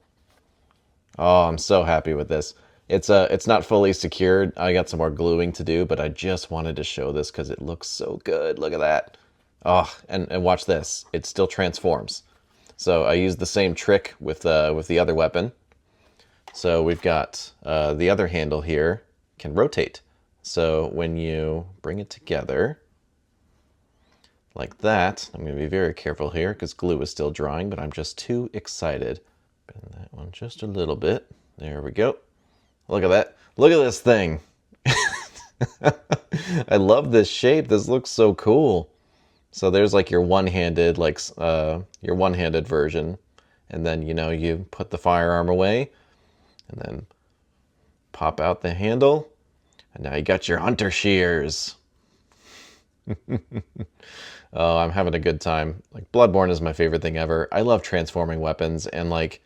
Oh, I'm so happy with this. It's not fully secured. I got some more gluing to do, but I just wanted to show this because it looks so good. Look at that. Oh, and watch this. It still transforms. So I used the same trick with the other weapon. So we've got the other handle here can rotate. So when you bring it together like that, I'm going to be very careful here because glue is still drying, but I'm just too excited. Bend that one just a little bit. There we go. Look at that. Look at this thing. I love this shape. This looks so cool. So there's like your one-handed, like your one-handed version. And then, you know, you put the firearm away and then pop out the handle. And now you got your hunter shears. Oh, I'm having a good time. Like, Bloodborne is my favorite thing ever. I love transforming weapons, and like,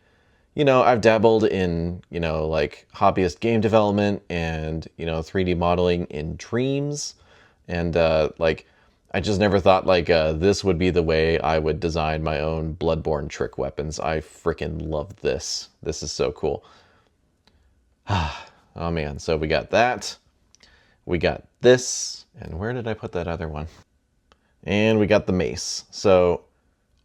you know, I've dabbled in, you know, like hobbyist game development and, you know, 3D modeling in dreams. And like, I just never thought like this would be the way I would design my own Bloodborne trick weapons. I freaking love this. This is so cool. Oh man, so we got that. We got this. And where did I put that other one? And we got the mace. So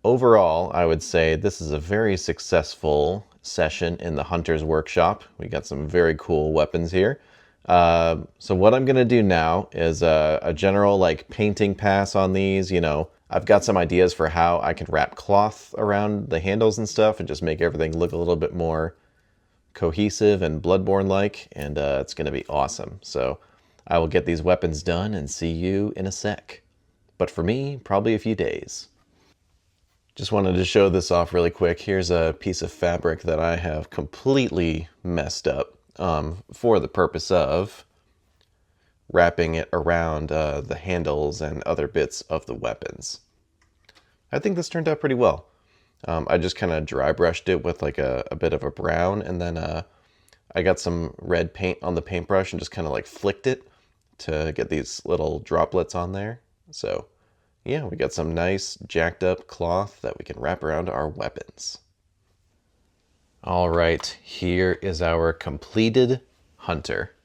overall, I would say this is a very successful session in the Hunter's Workshop. We got some very cool weapons here. So what I'm going to do now is a general like painting pass on these. You know, I've got some ideas for how I can wrap cloth around the handles and stuff and just make everything look a little bit more cohesive and Bloodborne-like, and it's going to be awesome. So I will get these weapons done and see you in a sec. But for me, probably a few days. Just wanted to show this off really quick. Here's a piece of fabric that I have completely messed up for the purpose of wrapping it around the handles and other bits of the weapons. I think this turned out pretty well. I just kind of dry brushed it with like a bit of a brown, and then I got some red paint on the paintbrush and just kind of like flicked it to get these little droplets on there. So yeah, we got some nice jacked up cloth that we can wrap around our weapons. All right, here is our completed hunter,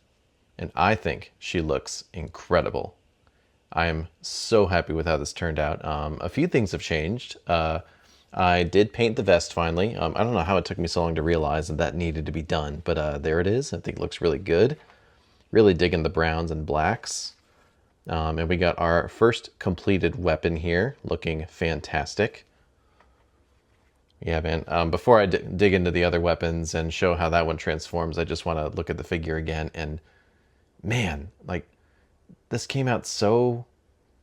and I think she looks incredible. I am so happy with how this turned out. A few things have changed. I did paint the vest finally. I don't know how it took me so long to realize that that needed to be done, but there it is. I think it looks really good. Really digging the browns and blacks. And we got our first completed weapon here, looking fantastic. Yeah, man. Before I dig into the other weapons and show how that one transforms, I just want to look at the figure again. And man, like, this came out so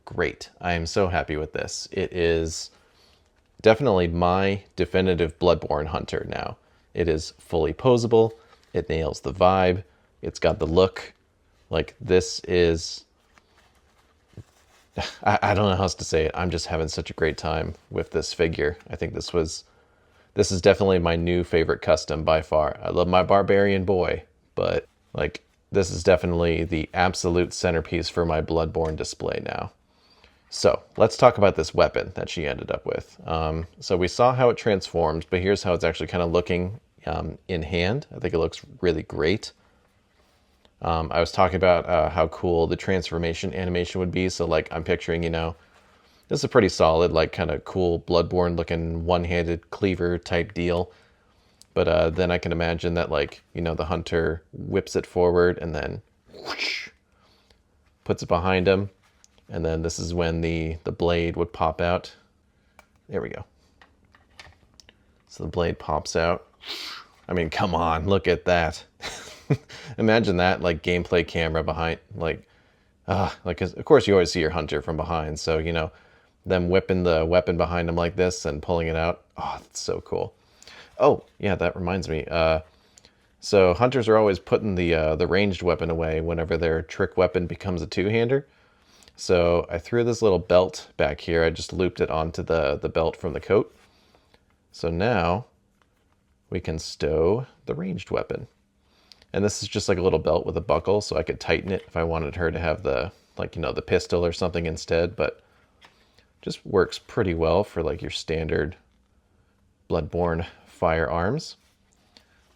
great. I am so happy with this. It is definitely my definitive Bloodborne Hunter now. It is fully poseable. It nails the vibe. It's got the look. Like, this is... I don't know how else to say it. I'm just having such a great time with this figure. I think this is definitely my new favorite custom by far. I love my barbarian boy, but like, this is definitely the absolute centerpiece for my Bloodborne display now. So let's talk about this weapon that she ended up with. So we saw how it transformed, but here's how it's actually kind of looking in hand. I think it looks really great. I was talking about how cool the transformation animation would be. So like, I'm picturing, you know, this is a pretty solid, like kind of cool Bloodborne looking one-handed cleaver type deal. But then I can imagine that, like, you know, the hunter whips it forward and then whoosh, puts it behind him. And then this is when the blade would pop out. There we go. So the blade pops out. I mean, come on, look at that. Imagine that, like, gameplay camera behind, like, of course you always see your hunter from behind, so, you know, them whipping the weapon behind them like this and pulling it out. Oh, that's so cool. Oh, yeah, that reminds me. So hunters are always putting the ranged weapon away whenever their trick weapon becomes a two-hander. So I threw this little belt back here. I just looped it onto the belt from the coat. So now we can stow the ranged weapon. And this is just like a little belt with a buckle, so I could tighten it if I wanted her to have the, like, you know, the pistol or something instead, but just works pretty well for like your standard Bloodborne firearms.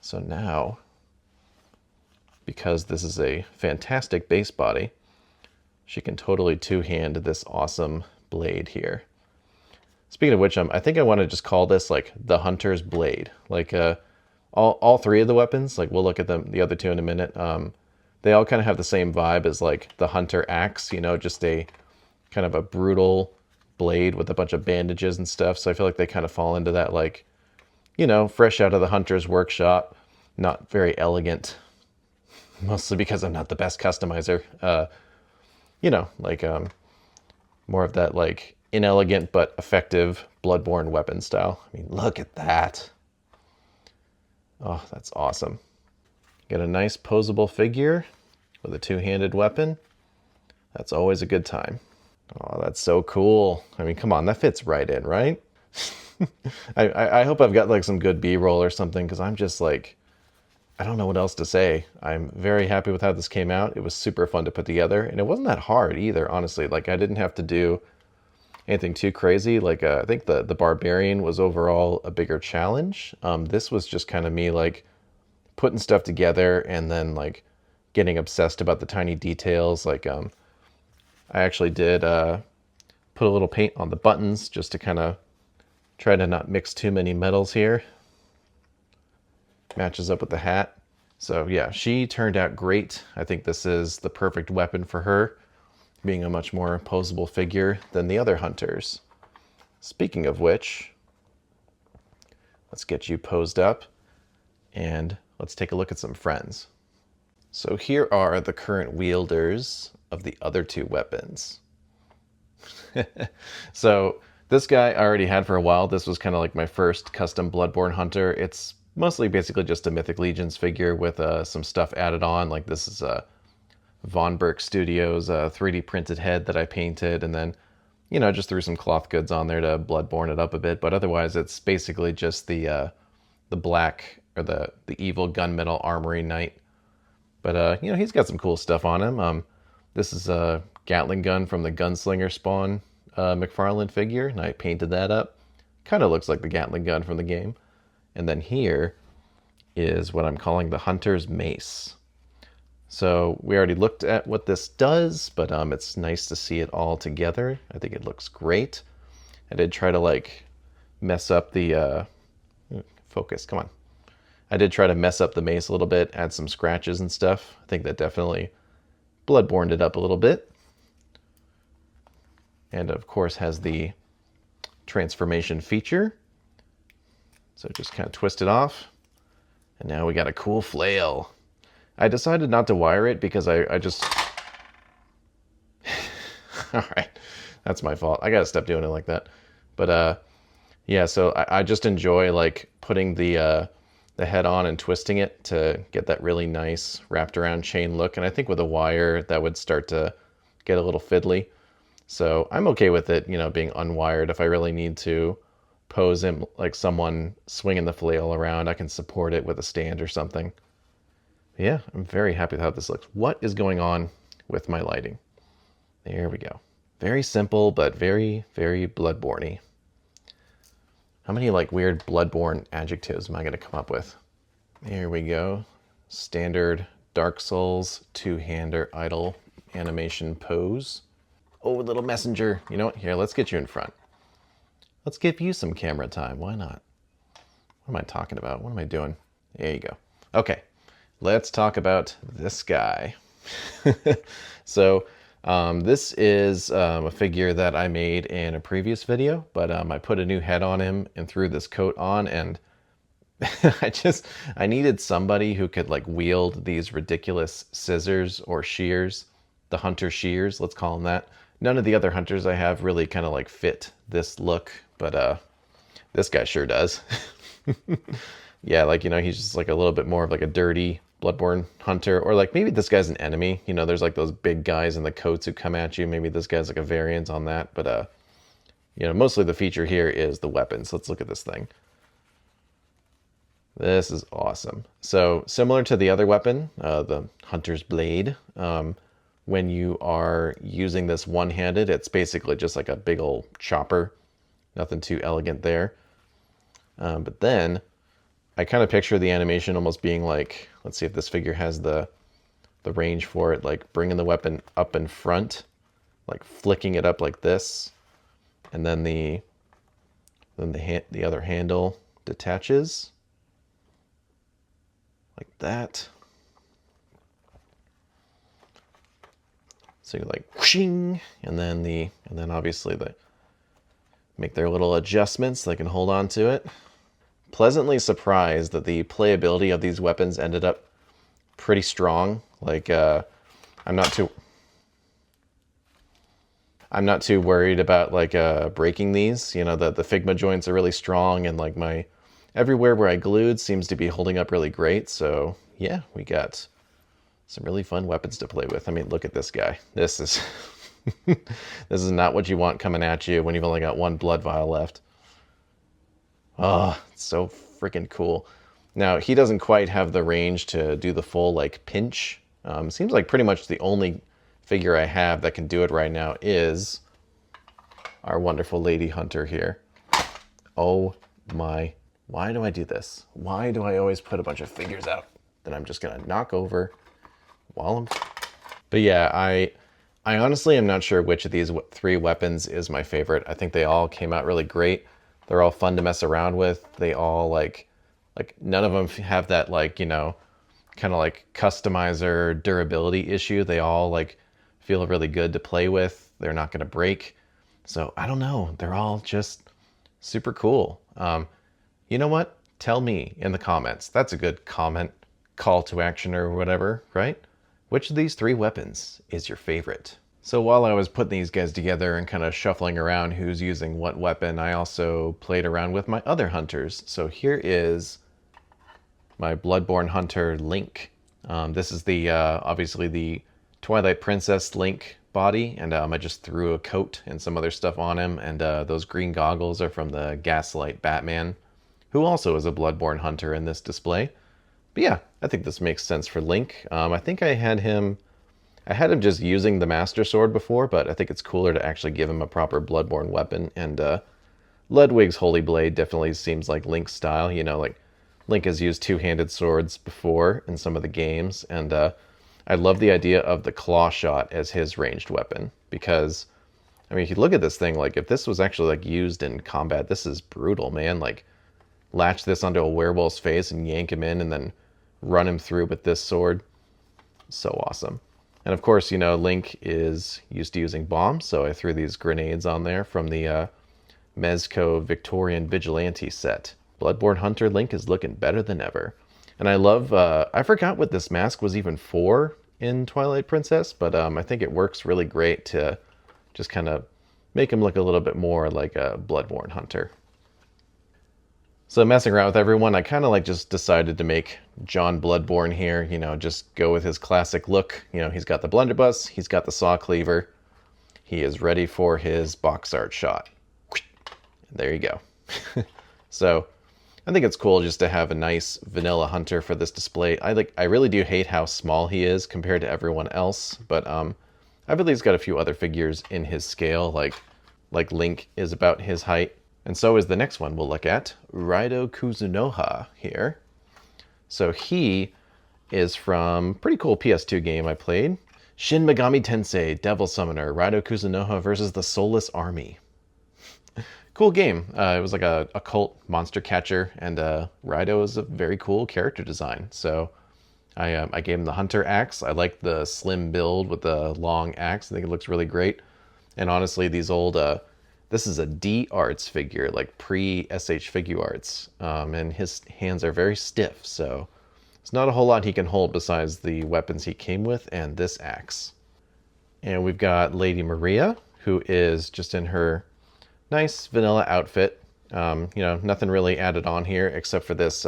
So now, because this is a fantastic base body, she can totally two-hand this awesome blade here. Speaking of which, I think I want to just call this like the Hunter's Blade. Like all three of the weapons, like we'll look at them, the other two in a minute. They all kind of have the same vibe as like the Hunter Axe, you know, just a kind of a brutal blade with a bunch of bandages and stuff. So I feel like they kind of fall into that, like, you know, fresh out of the Hunter's workshop, not very elegant, mostly because I'm not the best customizer. You know, like more of that like inelegant but effective Bloodborne weapon style. I mean, look at that. Oh, that's awesome. Get a nice poseable figure with a two-handed weapon. That's always a good time. Oh, that's so cool. I mean, come on, that fits right in, right? I hope I've got like some good B-roll or something, because I'm just like, I don't know what else to say. I'm very happy with how this came out. It was super fun to put together, and it wasn't that hard either, honestly. Like, I didn't have to do anything too crazy. Like, I think the Barbarian was overall a bigger challenge. This was just kind of me, like, putting stuff together and then, like, getting obsessed about the tiny details. Like, I actually did put a little paint on the buttons just to kind of try to not mix too many metals here. Matches up with the hat. So yeah, she turned out great. I think this is the perfect weapon for her, being a much more poseable figure than the other hunters. Speaking of which, let's get you posed up and let's take a look at some friends. So here are the current wielders of the other two weapons. So this guy I already had for a while. This was kind of like my first custom Bloodborne Hunter. It's mostly basically just a Mythic Legions figure with some stuff added on. Like, this is a Von Berk Studios 3D printed head that I painted, and then, you know, just threw some cloth goods on there to Bloodborne it up a bit. But otherwise, it's basically just the black, or the evil gunmetal armory knight. But you know, he's got some cool stuff on him. This is a Gatling gun from the Gunslinger Spawn McFarlane figure, and I painted that up. Kind of looks like the Gatling gun from the game. And then here is what I'm calling the Hunter's Mace. So we already looked at what this does, but it's nice to see it all together. I think it looks great. I did try to like mess up the focus, come on. I did try to mess up the mace a little bit, add some scratches and stuff. I think that definitely Bloodborne'd it up a little bit. And of course has the transformation feature. So just kind of twist it off. And now we got a cool flail. I decided not to wire it because I just... All right, that's my fault. I gotta stop doing it like that. But yeah, so I just enjoy like putting the head on and twisting it to get that really nice wrapped around chain look. And I think with a wire that would start to get a little fiddly. So I'm okay with it, you know, being unwired. If I really need to pose him like someone swinging the flail around, I can support it with a stand or something. Yeah, I'm very happy with how this looks. What is going on with my lighting? There we go. Very simple, but very, very Bloodborne-y. How many like weird Bloodborne adjectives am I going to come up with? There we go. Standard Dark Souls two-hander idle animation pose. Oh, little messenger. You know what? Here, let's get you in front. Let's give you some camera time. Why not? What am I talking about? What am I doing? There you go. Okay, let's talk about this guy. So this is a figure that I made in a previous video, but I put a new head on him and threw this coat on, and I needed somebody who could like wield these ridiculous scissors or shears, the hunter shears, let's call them that. None of the other hunters I have really kind of like fit this look, but this guy sure does. Yeah, like, he's just like a little bit more of like a dirty Bloodborne hunter, or like maybe this guy's an enemy. There's like those big guys in the coats who come at you. Maybe this guy's like a variant on that, but mostly the feature here is the weapons. Let's look at this thing. This is awesome. So similar to the other weapon, the Hunter's Blade, when you are using this one-handed, it's basically just like a big old chopper. Nothing too elegant there. But then I kind of picture the animation almost being like, let's see if this figure has the range for it, like bringing the weapon up in front, like flicking it up like this, and then the other handle detaches like that. So you're like whooshing, and then obviously they make their little adjustments so they can hold on to it. Pleasantly surprised that the playability of these weapons ended up pretty strong. Like I'm not too worried about like breaking these. The Figma joints are really strong, and like my everywhere where I glued seems to be holding up really great. So yeah, we got some really fun weapons to play with. I mean, look at this guy. This is this is not what you want coming at you when you've only got one blood vial left. Oh, it's so freaking cool. Now, he doesn't quite have the range to do the full like pinch. Seems like pretty much the only figure I have that can do it right now is our wonderful Lady Hunter here. Oh my, why do I do this? Why do I always put a bunch of figures out that I'm just gonna knock over while I'm... But yeah, I honestly am not sure which of these three weapons is my favorite. I think they all came out really great. They're all fun to mess around with. They all like none of them have that like, kind of like customizer durability issue. They all like feel really good to play with. They're not going to break. So I don't know. They're all just super cool. You know what? Tell me in the comments. That's a good comment, call to action or whatever, right? Which of these three weapons is your favorite? So while I was putting these guys together and kind of shuffling around who's using what weapon, I also played around with my other hunters. So here is my Bloodborne Hunter Link. This is the obviously the Twilight Princess Link body, and I just threw a coat and some other stuff on him, and those green goggles are from the Gaslight Batman, who also is a Bloodborne Hunter in this display. But yeah, I think this makes sense for Link. I think I had him just using the Master Sword before, but I think it's cooler to actually give him a proper Bloodborne weapon. And Ludwig's Holy Blade definitely seems like Link's style. Like Link has used two-handed swords before in some of the games, and I love the idea of the claw shot as his ranged weapon, because, I mean, if you look at this thing, like if this was actually like used in combat, this is brutal, man. Like latch this onto a werewolf's face and yank him in and then run him through with this sword. So awesome. And of course, Link is used to using bombs, so I threw these grenades on there from the Mezco Victorian Vigilante set. Bloodborne Hunter Link is looking better than ever. And I love, I forgot what this mask was even for in Twilight Princess, but I think it works really great to just kind of make him look a little bit more like a Bloodborne Hunter. So messing around with everyone, I kind of like just decided to make John Bloodborne here, just go with his classic look. He's got the blunderbuss, he's got the saw cleaver, he is ready for his box art shot. There you go. So I think it's cool just to have a nice vanilla hunter for this display. I really do hate how small he is compared to everyone else, but I believe he's got a few other figures in his scale, like Link is about his height. And so is the next one we'll look at, Raido Kuzunoha here. So he is from a pretty cool PS2 game I played. Shin Megami Tensei Devil Summoner, Raido Kuzunoha versus the Soulless Army. Cool game. It was like a cult monster catcher, and Raido is a very cool character design. So I gave him the Hunter axe. I like the slim build with the long axe. I think it looks really great. And honestly, these old This is a D Arts figure, like pre-SH Figure Arts, and his hands are very stiff, so there's not a whole lot he can hold besides the weapons he came with and this axe. And we've got Lady Maria, who is just in her nice vanilla outfit. You know, nothing really added on here except for this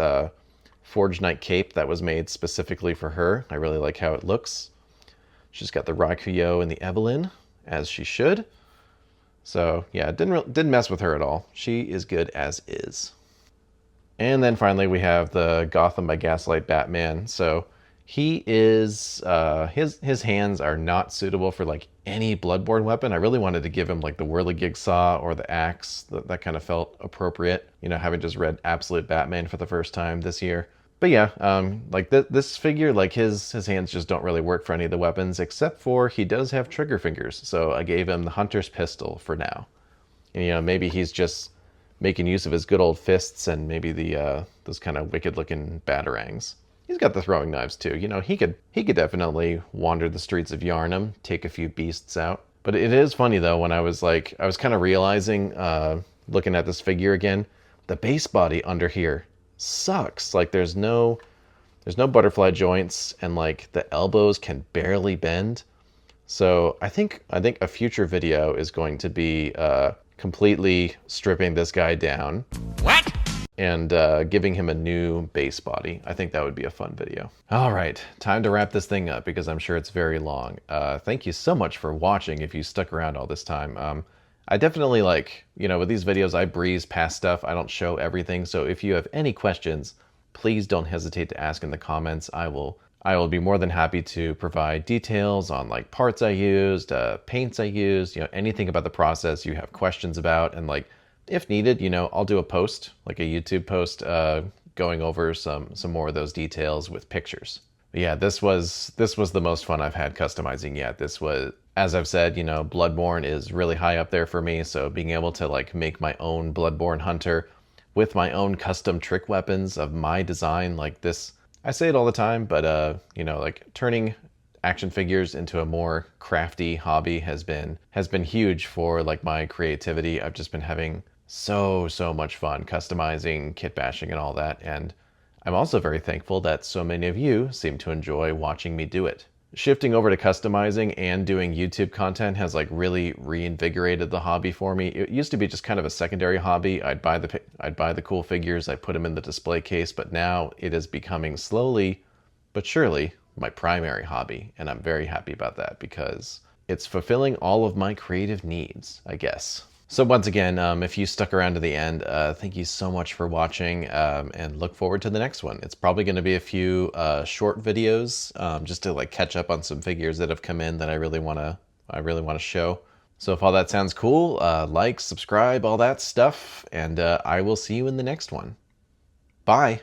Forge Knight cape that was made specifically for her. I really like how it looks. She's got the Rakuyo and the Evelyn, as she should. So yeah, didn't mess with her at all. She is good as is. And then finally we have the Gotham by Gaslight Batman. So he is, his hands are not suitable for like any Bloodborne weapon. I really wanted to give him like the Whirligig Saw or the axe. That kind of felt appropriate, you know, having just read Absolute Batman for the first time this year. But yeah, like this figure, like his hands just don't really work for any of the weapons, except for he does have trigger fingers. So I gave him the Hunter's Pistol for now. And, you know, maybe he's just making use of his good old fists and maybe the those kind of wicked looking batarangs. He's got the throwing knives too. You know, he could definitely wander the streets of Yarnum, take a few beasts out. But it is funny though, when I was kind of realizing, looking at this figure again, the base body under here sucks. Like there's no butterfly joints, and like the elbows can barely bend. So I think a future video is going to be completely stripping this guy down. What? And giving him a new base body. I think that would be a fun video. All right, time to wrap this thing up because I'm sure it's very long. Thank you so much for watching if you stuck around all this time. I definitely with these videos, I breeze past stuff. I don't show everything. So if you have any questions, please don't hesitate to ask in the comments. I will be more than happy to provide details on like parts I used, paints I used, anything about the process you have questions about. And like, if needed, I'll do a post, like a YouTube post, going over some more of those details with pictures. But yeah, this was the most fun I've had customizing yet. This was, as I've said, Bloodborne is really high up there for me. So being able to like make my own Bloodborne Hunter with my own custom trick weapons of my design, like this, I say it all the time, but like turning action figures into a more crafty hobby has been huge for like my creativity. I've just been having so much fun customizing, kit bashing, and all that. And I'm also very thankful that so many of you seem to enjoy watching me do it. Shifting over to customizing and doing YouTube content has like really reinvigorated the hobby for me. It used to be just kind of a secondary hobby. I'd buy the cool figures, I put them in the display case, but now it is becoming slowly but surely my primary hobby, and I'm very happy about that because it's fulfilling all of my creative needs, I guess. So once again, if you stuck around to the end, thank you so much for watching, and look forward to the next one. It's probably going to be a few short videos, just to like catch up on some figures that have come in that I really want to show. So if all that sounds cool, like, subscribe, all that stuff, and I will see you in the next one. Bye.